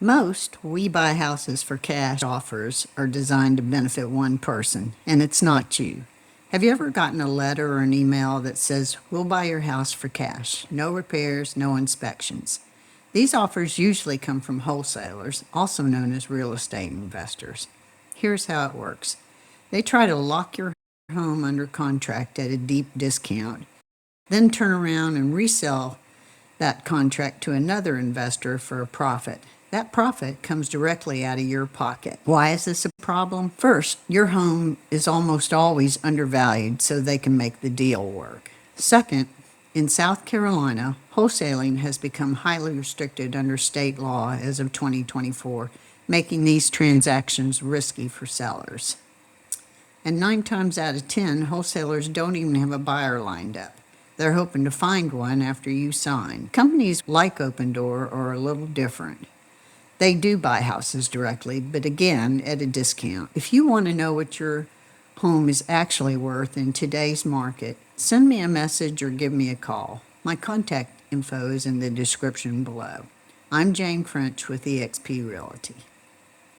Most we buy houses for cash offers are designed to benefit one person, and it's not you. Have you ever gotten a letter or an email that says, "We'll buy your house for cash, no repairs, no inspections"? These offers usually come from wholesalers, also known as real estate investors. Here's how it works: they try to lock your home under contract at a deep discount, then turn around and resell that contract to another investor for a profit. That profit comes directly out of your pocket. Why is this a problem? First, your home is almost always undervalued, so they can make the deal work. Second, in South Carolina, wholesaling has become highly restricted under state law as of 2024, making these transactions risky for sellers. And 9 times out of 10, wholesalers don't even have a buyer lined up. They're hoping to find one after you sign. Companies like Open Door are a little different. They do buy houses directly, but again, at a discount. If you want to know what your home is actually worth in today's market, send me a message or give me a call. My contact info is in the description below. I'm Jane French with eXp Realty.